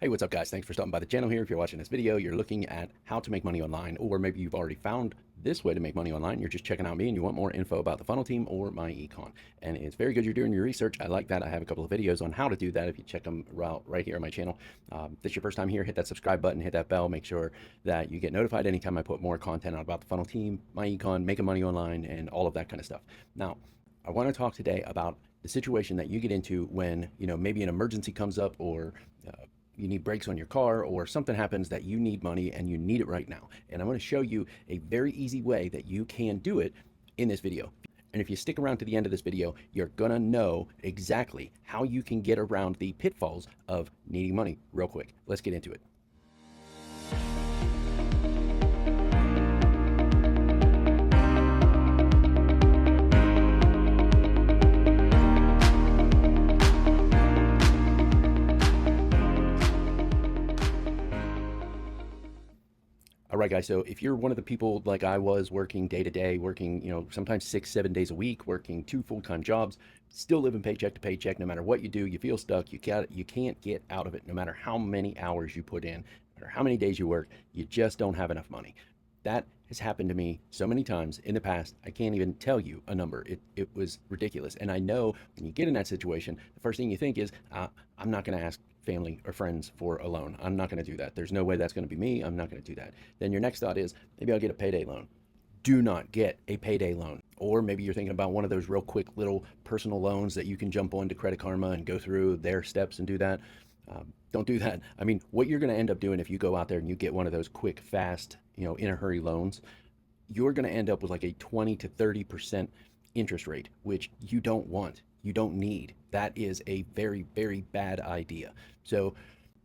Hey, what's up guys? Thanks for stopping by the channel here. If you're watching this video, you're looking at how to make money online, or maybe you've already found this way to make money online. You're just checking out me and you want more info about the funnel team or myEcon. And it's very good you're doing your research. I like that. I have a couple of videos on how to do that. If you check them out right here on my channel. If this is your first time here, hit that subscribe button, hit that bell, make sure that you get notified anytime I put more content out about the funnel team, myEcon, making money online, and all of that kind of stuff. Now, I want to talk today about the situation that you get into when, maybe an emergency comes up, or you need brakes on your car, or something happens that you need money and you need it right now. And I'm going to show you a very easy way that you can do it in this video. And if you stick around to the end of this video, you're going to know exactly how you can get around the pitfalls of needing money real quick. Let's get into it. All right, guys. So if you're one of the people like I was, working day to day, working, sometimes 6, 7 days a week, working 2 full-time jobs, still living paycheck to paycheck, no matter what you do, you feel stuck, you can't get out of it, no matter how many hours you put in, no matter how many days you work, you just don't have enough money. That has happened to me so many times in the past. I can't even tell you a number. It was ridiculous. And I know when you get in that situation, the first thing you think is, I'm not going to ask family or friends for a loan. I'm not going to do that. There's no way that's going to be me. I'm not going to do that. Then your next thought is, maybe I'll get a payday loan. Do not get a payday loan. Or maybe you're thinking about one of those real quick little personal loans that you can jump on to Credit Karma and go through their steps and do that. Don't do that. I mean, what you're going to end up doing if you go out there and you get one of those quick, fast, in a hurry loans, you're going to end up with like a 20 to 30% interest rate, which you don't want. You don't need. That is a very, very bad idea. So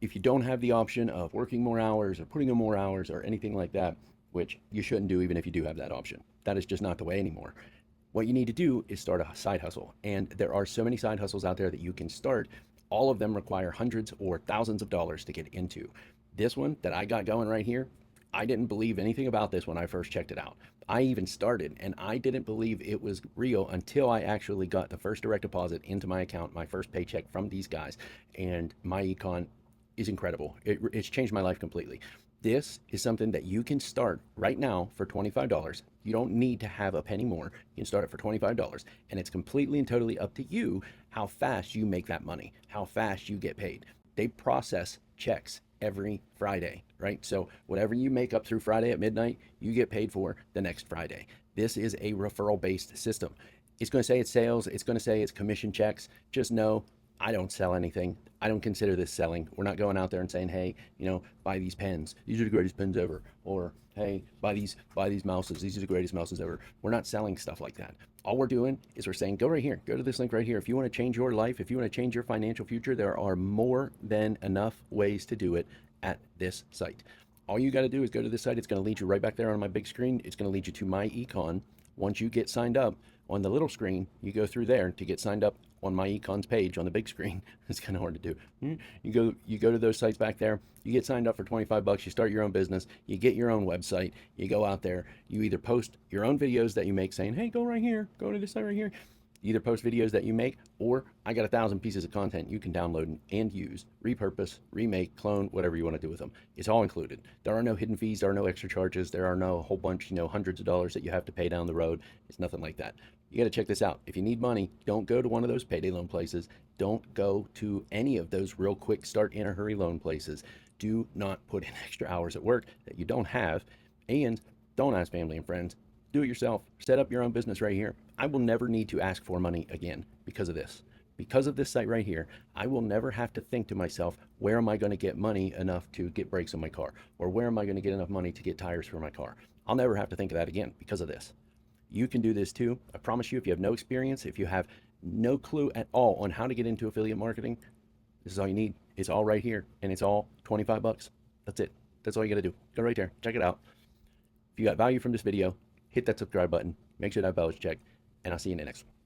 if you don't have the option of working more hours or putting in more hours or anything like that, which you shouldn't do even if you do have that option, that is just not the way anymore. What you need to do is start a side hustle. And there are so many side hustles out there that you can start. All of them require hundreds or thousands of dollars to get into. This one that I got going right here, I didn't believe anything about this when I first checked it out. I even started and I didn't believe it was real until I actually got the first direct deposit into my account, my first paycheck from these guys. And myEcon is incredible. It's changed my life completely. This is something that you can start right now for $25. You don't need to have a penny more. You can start it for $25, and it's completely and totally up to you how fast you make that money, how fast you get paid. They process checks every Friday, right? So whatever you make up through Friday at midnight, you get paid for the next Friday. This is a referral-based system. It's going to say it's sales. It's going to say it's commission checks. Just know I don't sell anything. I don't consider this selling. We're not going out there and saying, hey, buy these pens. These are the greatest pens ever. Or, hey, buy these mouses. These are the greatest mouses ever. We're not selling stuff like that. All we're doing is we're saying, go right here. Go to this link right here. If you want to change your life, if you want to change your financial future, there are more than enough ways to do it at this site. All you got to do is go to this site. It's going to lead you right back there on my big screen. It's going to lead you to myEcon. Once you get signed up on the little screen, you go through there to get signed up on myEcon's page on the big screen. It's kind of hard to do. You go to those sites back there, you get signed up for 25 bucks, you start your own business, you get your own website, you go out there, you either post your own videos that you make saying, hey, go right here, go to this site right here. You either post videos that you make, or I got 1,000 pieces of content you can download and use, repurpose, remake, clone, whatever you want to do with them. It's all included. There are no hidden fees, there are no extra charges, there are no whole bunch, hundreds of dollars that you have to pay down the road. It's nothing like that. You got to check this out. If you need money, don't go to one of those payday loan places. Don't go to any of those real quick start in a hurry loan places. Do not put in extra hours at work that you don't have, and don't ask family and friends. Do it yourself. Set up your own business right here. I will never need to ask for money again because of this. Because of this site right here, I will never have to think to myself, where am I going to get money enough to get brakes on my car? Or where am I going to get enough money to get tires for my car? I'll never have to think of that again because of this. You can do this too. I promise you, if you have no experience, if you have no clue at all on how to get into affiliate marketing, this is all you need. It's all right here, and it's all 25 bucks. That's it. That's all you got to do. Go right there. Check it out. If you got value from this video, hit that subscribe button. Make sure that bell is checked, and I'll see you in the next one.